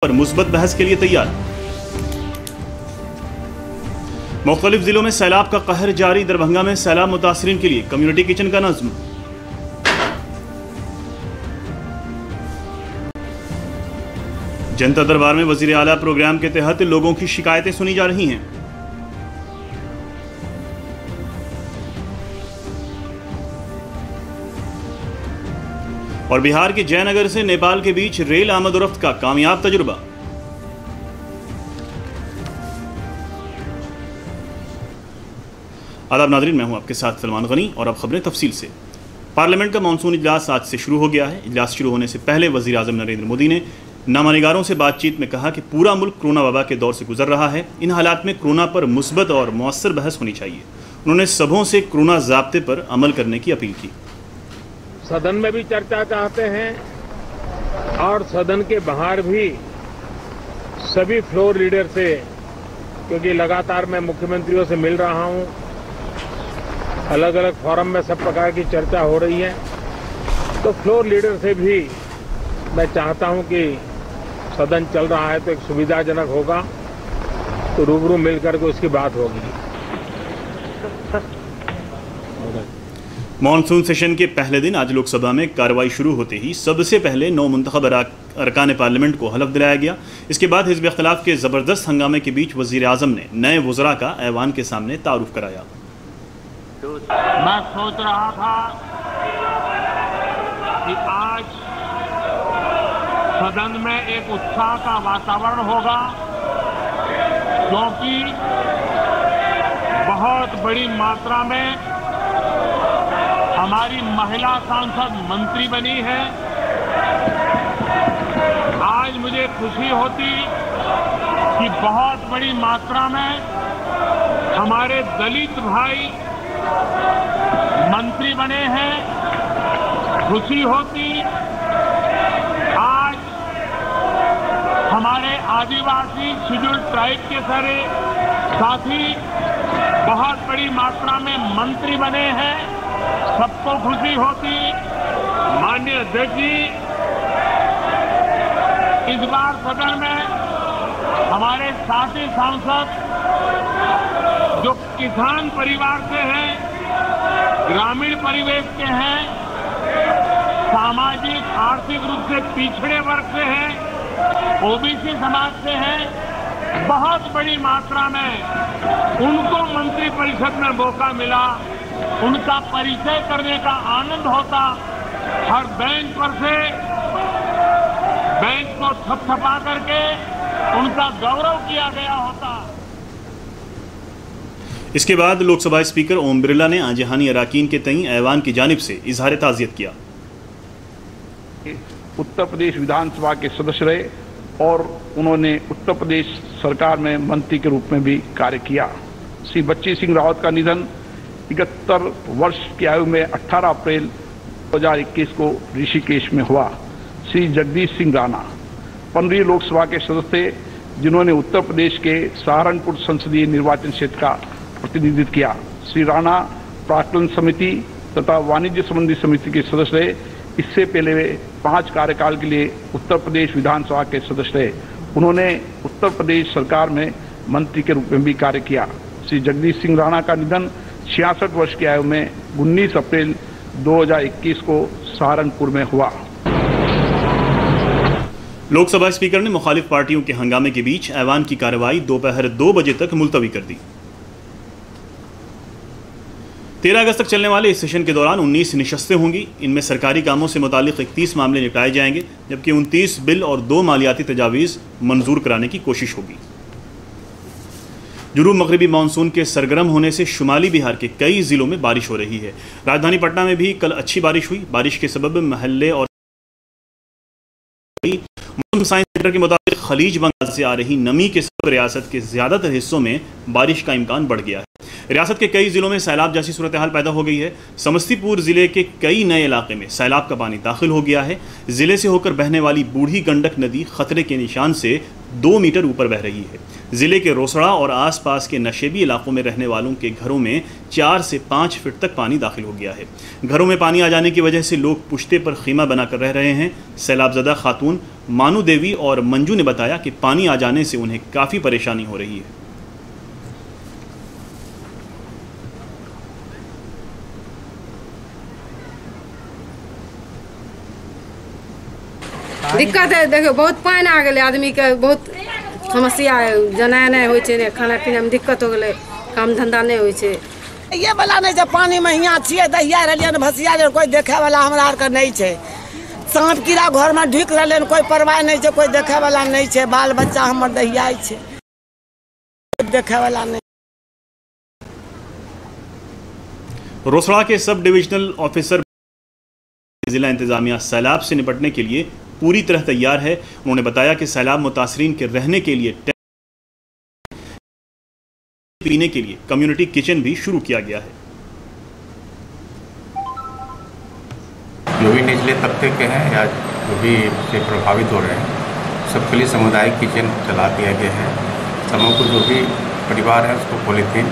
पर मुस्बत बहस के लिए तैयार। मुख्तलिफ जिलों में सैलाब का कहर जारी। दरभंगा में सैलाब मुतासरीन के लिए कम्युनिटी किचन का नज़्म। जनता दरबार में वजीर आला प्रोग्राम के तहत लोगों की शिकायतें सुनी जा रही हैं। और बिहार के जयनगर से नेपाल के बीच रेल आमद-ओ-रफ्त का कामयाब तजुर्बा। आदाब नाज़रीन, मैं हूं आपके साथ सलमान गनी और अब खबरें तफसील से। पार्लियामेंट का मानसून इजलास आज से शुरू हो गया है। इजलास शुरू होने से पहले वज़ीर आज़म नरेंद्र मोदी ने नामानिगारों से बातचीत में कहा कि पूरा मुल्क कोरोना वबा के दौर से गुजर रहा है। इन हालात में कोरोना पर मुस्बत और मौसर बहस होनी चाहिए। उन्होंने सबों से कोरोना ज़ाब्ते पर अमल करने की अपील की। सदन में भी चर्चा चाहते हैं और सदन के बाहर भी सभी फ्लोर लीडर से, क्योंकि लगातार मैं मुख्यमंत्रियों से मिल रहा हूं, अलग अलग फोरम में सब प्रकार की चर्चा हो रही है, तो फ्लोर लीडर से भी मैं चाहता हूं कि सदन चल रहा है तो एक सुविधाजनक होगा, तो रूबरू मिलकर के उसकी बात होगी। मॉनसून सेशन के पहले दिन आज लोकसभा में कार्रवाई शुरू होते ही सबसे पहले 9 मुंतखब अरकान पार्लियामेंट को हलफ दिलाया गया। इसके बाद हिज़्ब इख्तिलाफ के ज़बरदस्त हंगामे के बीच वज़ीर आज़म ने नए वज़रा का ऐवान के सामने तारुफ कराया। मैं सोच रहा था कि आज सदन में एक उत्साह का वातावरण होगा, क्योंकि बहुत बड़ी मात्रा में हमारी महिला सांसद मंत्री बनी है। आज मुझे खुशी होती कि बहुत बड़ी मात्रा में हमारे दलित भाई मंत्री बने हैं। खुशी होती आज हमारे आदिवासी शेड्यूल्ड ट्राइब के सारे साथी बहुत बड़ी मात्रा में मंत्री बने हैं। सबको खुशी होती। माननीय अध्यक्ष जी, इस बार सदन में हमारे साथी सांसद जो किसान परिवार से हैं, ग्रामीण परिवेश के हैं, सामाजिक आर्थिक रूप से पिछड़े वर्ग से हैं, ओबीसी समाज से हैं, बहुत बड़ी मात्रा में उनको मंत्री परिषद में मौका मिला। उनका परिचय करने का आनंद होता। हर बेंच पर से बेंच को थपथपा करके उनका गौरव किया गया होता। इसके बाद लोकसभा स्पीकर ओम बिरला ने आजहानी अराकीन के तई ऐवान की जानिब से इजहार ताज़ियत किया। उत्तर प्रदेश विधानसभा के सदस्य रहे और उन्होंने उत्तर प्रदेश सरकार में मंत्री के रूप में भी कार्य किया। श्री बच्ची सिंह रावत का निधन 71 वर्ष की आयु में 18 अप्रैल 2021 को ऋषिकेश में हुआ। श्री जगदीश सिंह राणा 15वीं लोकसभा के सदस्य, जिन्होंने उत्तर प्रदेश के सहारनपुर संसदीय निर्वाचन क्षेत्र का प्रतिनिधित्व किया। श्री राणा प्राक्कलन समिति तथा वाणिज्य संबंधी समिति के सदस्य रहे। इससे पहले वे 5 कार्यकाल के लिए उत्तर प्रदेश विधानसभा के सदस्य रहे। उन्होंने उत्तर प्रदेश सरकार में मंत्री के रूप में भी कार्य किया। श्री जगदीश सिंह राणा का निधन 66 वर्ष की आयु में 19 अप्रैल 2021 को सहारनपुर में हुआ। लोकसभा स्पीकर ने मुखालिफ पार्टियों के हंगामे के बीच ऐवान की कार्रवाई दोपहर 2 बजे तक मुलतवी कर दी। 13 अगस्त तक चलने वाले इस सेशन के दौरान 19 नशस्तें होंगी। इनमें सरकारी कामों से मुतालिक 31 मामले निपटाए जाएंगे, जबकि 29 बिल और 2 मालियाती तजावीज़ मंजूर कराने की कोशिश होगी। जुनूब मगरबी मानसून के सरगर्म होने से शुमाली बिहार के कई जिलों में बारिश हो रही है। राजधानी पटना में भी कल अच्छी बारिश हुई। बारिश के सबब महल्ले और मौसम साइंस सेंटर के मुताबिक खलीज बंगाल से आ रही नमी के सबब रियासत के ज़्यादातर हिस्सों में बारिश का इम्कान बढ़ गया है। रियासत के कई जिलों में सैलाब जैसी सूरत हाल पैदा हो गई है। समस्तीपुर ज़िले के कई नए इलाके में सैलाब का पानी दाखिल हो गया है। ज़िले से होकर बहने वाली बूढ़ी गंडक नदी खतरे के निशान से 2 मीटर ऊपर बह रही है। ज़िले के रोसड़ा और आसपास के नशेबी इलाकों में रहने वालों के घरों में 4 से 5 फीट तक पानी दाखिल हो गया है। घरों में पानी आ जाने की वजह से लोग पुश्ते पर खीमा बनाकर रह रहे हैं। सैलाबज़दा खातून मानू देवी और मंजू ने बताया कि पानी आ जाने से उन्हें काफ़ी परेशानी हो रही है। दिक्कत है, देखो बहुत पानी आ गए, आदमी के बहुत समस्या है, जना नहीं हो खाना पीना में दिक्कत हो गए, काम धंधा नहीं हो। ये वाला नहीं पानी में यहाँ छे दहिया रहिए भसिया कोई देखे वाला हमरा आर के नहीं है। सांप कीड़ा घर में ढुक रहे कोई परवाह नहीं है, कोई देखे वाला नहीं है। बाल बच्चा हमर दहिया है, देखे वाला नहीं। रोसड़ा के सब डिविजनल ऑफिसर जिला इंतजामिया सैलाब से निपटने के लिए पूरी तरह तैयार है। उन्होंने बताया कि सैलाब मुतासरीन के रहने के लिए, पीने के लिए कम्युनिटी किचन भी शुरू किया गया है। जो भी निचले तबके के हैं या जो भी इससे प्रभावित हो रहे हैं, सबके लिए सामुदायिक किचन चला दिया गया है। समूह को जो भी परिवार है उसको पॉलीथीन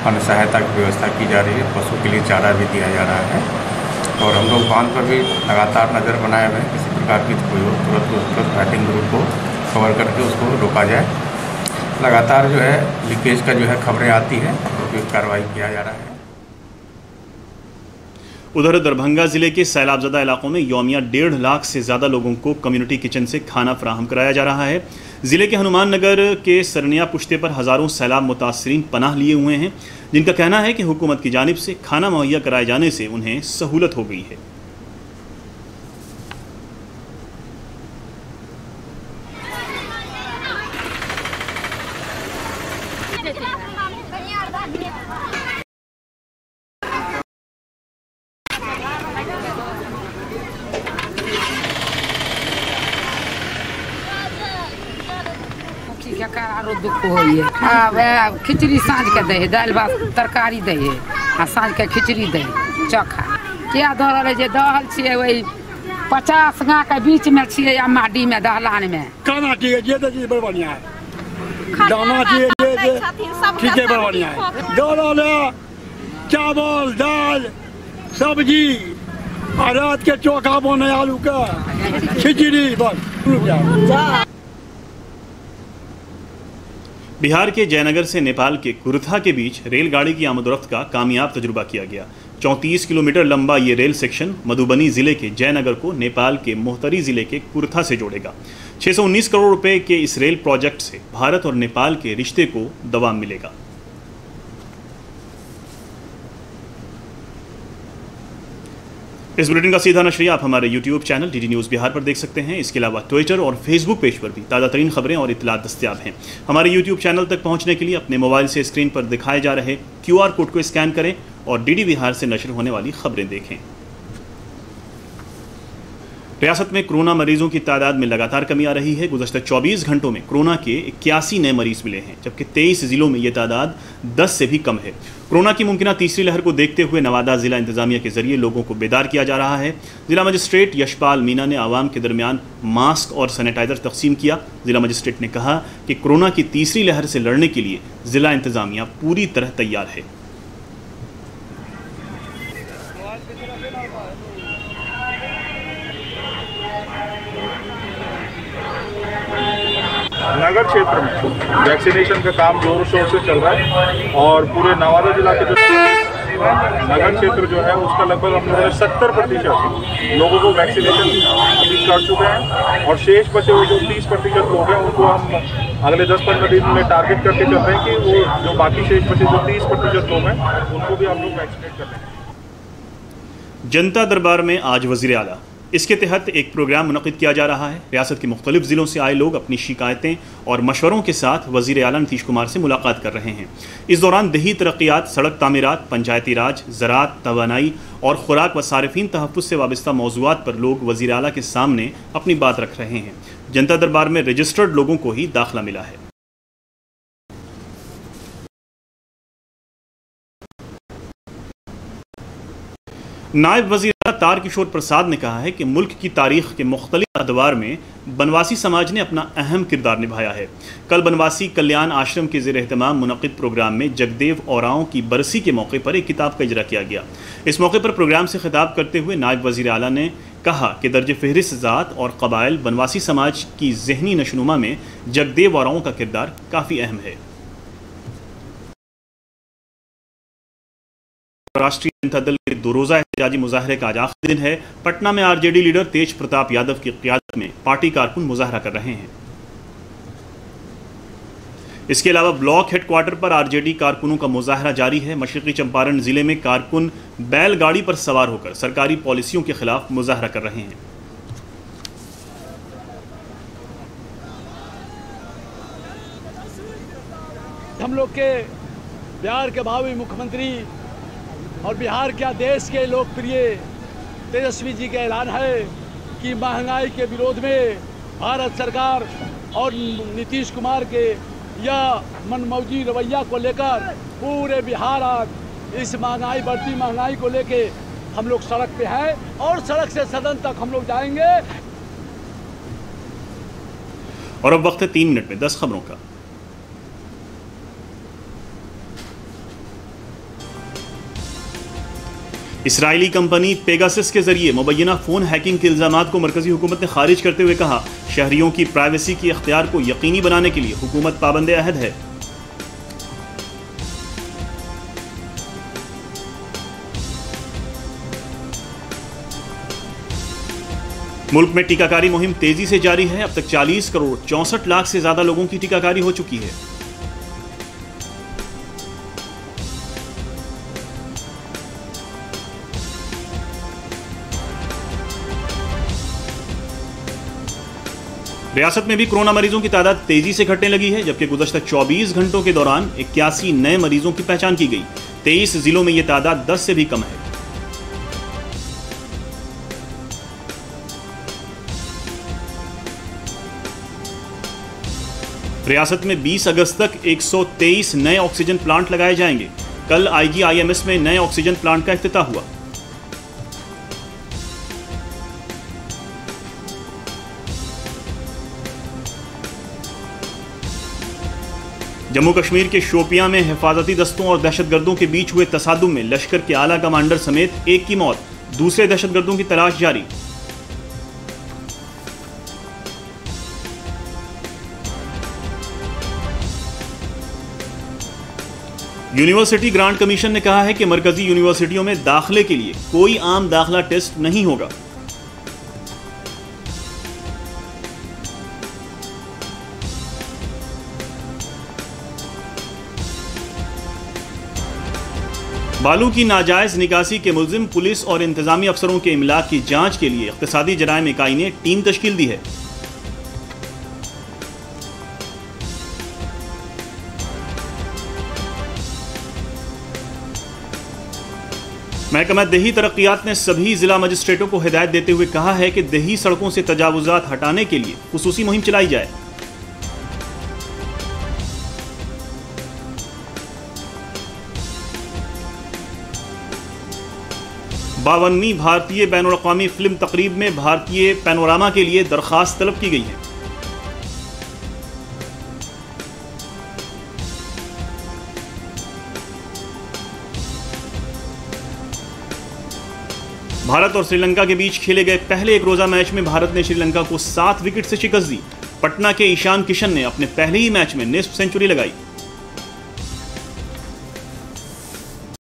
अन्न सहायता की व्यवस्था की जा रही है। पशु के लिए चारा भी दिया जा रहा है और हम लोग बांध पर भी लगातार नज़र बनाए हुए हैं। किसी प्रकार की कोई हो तुरंत फाइटिंग ग्रुप को कवर करके उसको रोका जाए। लगातार जो है लीकेज का जो है खबरें आती हैं तो कार्रवाई किया जा रहा है। उधर दरभंगा जिले के सैलाबजदा इलाकों में यौमिया 1.5 लाख से ज़्यादा लोगों को कम्युनिटी किचन से खाना फराहम कराया जा रहा है। ज़िले के हनुमान नगर के सरनिया पुश्ते पर हज़ारों सैलाब मुतासरीन पनाह लिए हुए हैं, जिनका कहना है कि हुकूमत की जानिब से खाना मुहैया कराए जाने से उन्हें सहूलत हो गई है। दुख हो खिचड़ी साँझ के दे, दाल भात तरकारी दे, आ साँझ के खिचड़ी दे चोखा। क्या दौड़ जे दहल छे वही 50 गाँव के बीच में छे या माटी में दहलान में। खाना चाहिए ये तो चीज बड़ बढ़िया है, दाना चाहिए ये ठीक है, बड़ बढ़िया है। दाल चावल दाल सब्जी और रात के चोखा बने आलू का खिचड़ी बस। बिहार के जयनगर से नेपाल के कुर्था के बीच रेलगाड़ी की आमदोरफ्त का कामयाब तजुर्बा किया गया। 34 किलोमीटर लंबा ये रेल सेक्शन मधुबनी जिले के जयनगर को नेपाल के मोहतरी जिले के कुर्था से जोड़ेगा। 619 करोड़ रुपए के इस रेल प्रोजेक्ट से भारत और नेपाल के रिश्ते को दवाम मिलेगा। इस बुलेटिन का सीधा नशरिया आप हमारे YouTube channel DD news Bihar पर देख सकते हैं। इसके अलावा ट्विटर और फेसबुक पेज पर भी ताज़ा तरीन खबरें और इत्तलात दस्तियाब हैं। हमारे YouTube चैनल तक पहुंचने के लिए अपने मोबाइल से स्क्रीन पर दिखाए जा रहे QR कोड को स्कैन करें और DD बिहार से नशर होने वाली खबरें देखें। रियासत में कोरोना मरीजों की तादाद में लगातार कमी आ रही है। गुज़श्ता 24 घंटों में कोरोना के 81 नए मरीज मिले हैं, जबकि 23 जिलों में ये तादाद 10 से भी कम है। कोरोना की मुमकिना तीसरी लहर को देखते हुए नवादा जिला इंतजामिया के जरिए लोगों को बेदार किया जा रहा है। जिला मजिस्ट्रेट यशपाल मीना ने आवाम के दरमियान मास्क और सैनिटाइजर तकसीम किया। जिला मजिस्ट्रेट ने कहा कि कोरोना की तीसरी लहर से लड़ने के लिए जिला इंतजामिया पूरी तरह तैयार है। नगर क्षेत्र में वैक्सीनेशन का काम जोर शोर से चल रहा है और पूरे नवादा जिला के जो नगर क्षेत्र जो है उसका लगभग हम लोगों ने 70% लोगों को वैक्सीनेशन अभी कर चुके हैं और शेष बचे हुए जो 30% लोग हैं उनको हम अगले 10-15 दिन में टारगेट करके चल रहे हैं कि वो जो बाकी शेष बचे जो 30% लोग हैं उनको भी हम लोग वैक्सीनेट कर रहे हैं। जनता दरबार में आज वज़ीर आला, इसके तहत एक प्रोग्राम मुनक़िद किया जा रहा है। रियासत के मुख्तलिफ ज़िलों से आए लोग अपनी शिकायतें और मशवरों के साथ वज़ीर आला नीतीश कुमार से मुलाकात कर रहे हैं। इस दौरान दही तरक्यात, सड़क तामीरात, पंचायती राज, ज़राअत, तवानाई और खुराक व सारिफीन तहफ़्फ़ुज़ से वाबस्ता मौज़ूआत पर लोग वज़ीर आला के सामने अपनी बात रख रहे हैं। जनता दरबार में रजिस्टर्ड लोगों को ही दाखिला मिला है। नायब वज़ीर तारकिशोर प्रसाद ने कहा है कि मुल्क की तारीख के मुख्तलिफ अदवार में बनवासी समाज ने अपना अहम किरदार निभाया है। कल बनवासी कल्याण आश्रम के ज़ेर एहतमाम मुनक़िद प्रोग्राम में जगदेव औराओं की बरसी के मौके पर एक किताब का इजरा किया गया। इस मौके पर प्रोग्राम से खिताब करते हुए नायब वज़ीर आला ने कहा कि दर्ज फहरिस्त ज़ात और कबाइल बनवासी समाज की ज़हनी नशनुमा में जगदेव औराओं का किरदार काफ़ी अहम है। राष्ट्रीय जनता दल के 2 रोज़ा एहतजाजी मुजाहरे का आज आखिरी दिन है। पटना में आरजेडी लीडर तेज प्रताप यादव की क़ियादत में पार्टी कारकुन मुजाहरा कर रहे हैं। इसके अलावा ब्लॉक हेडक्वार्टर पर आरजेडी कारकुनों का मुजाहरा जारी है। मशरक़ी चंपारण जिले में कारकुन बैलगाड़ी पर सवार होकर सरकारी पॉलिसियों के खिलाफ मुजाहरा कर रहे हैं। हम लोग के बिहार के भावी मुख्यमंत्री और बिहार क्या देश के लोकप्रिय तेजस्वी जी का ऐलान है कि महंगाई के विरोध में भारत सरकार और नीतीश कुमार के यह मनमौजी रवैया को लेकर पूरे बिहार आज इस बढ़ती महंगाई को लेके हम लोग सड़क पे हैं और सड़क से सदन तक हम लोग जाएंगे। और अब वक्त है 3 मिनट में 10 खबरों का। इसराइली कंपनी पेगासस के जरिए मुबैना फ़ोन हैकिंग के इल्ज़ामात को मरकज़ी हुकूमत ने खारिज करते हुए कहा, शहरियों की प्राइवेसी के इख्तियार को यकीनी बनाने के लिए हुकूमत पाबंद अहद है। मुल्क में टीकाकारी मुहिम तेजी से जारी है। अब तक 40 करोड़ 64 लाख से ज्यादा लोगों की टीकाकारी हो चुकी है। रियासत में भी कोरोना मरीजों की तादाद तेजी से घटने लगी है, जबकि गुज़श्ता 24 घंटों के दौरान 81 नए मरीजों की पहचान की गई। 23 जिलों में यह तादाद 10 से भी कम है। रियासत में 20 अगस्त तक 123 नए ऑक्सीजन प्लांट लगाए जाएंगे। कल IGIMS में नए ऑक्सीजन प्लांट का इफ्तिताह हुआ। जम्मू कश्मीर के शोपियां में हिफाजती दस्तों और दहशतगर्दों के बीच हुए तसादुम में लश्कर के आला कमांडर समेत एक की मौत, दूसरे दहशतगर्दों की तलाश जारी। यूनिवर्सिटी ग्रांट कमीशन ने कहा है कि मरकजी यूनिवर्सिटियों में दाखिले के लिए कोई आम दाखिला टेस्ट नहीं होगा। बालू की नाजायज निकासी के मुल्जिम पुलिस और इंतजामी अफसरों के इमलाक की जांच के लिए इक़्तिसादी जराइम इकाई ने टीम तश्कील दी है। महकमा दही तरक्कियात ने सभी जिला मजिस्ट्रेटों को हिदायत देते हुए कहा है कि दही सड़कों से तजावुजात हटाने के लिए खुसूसी मुहिम चलाई जाए। बावनवीं भारतीय बैनुल-अक़वामी फिल्म तकरीब में भारतीय पैनोरामा के लिए दरख्वास्त तलब की गई है। भारत और श्रीलंका के बीच खेले गए पहले एक रोजा मैच में भारत ने श्रीलंका को 7 विकेट से शिकस्त दी। पटना के ईशान किशन ने अपने पहले ही मैच में निस्फ सेंचुरी लगाई।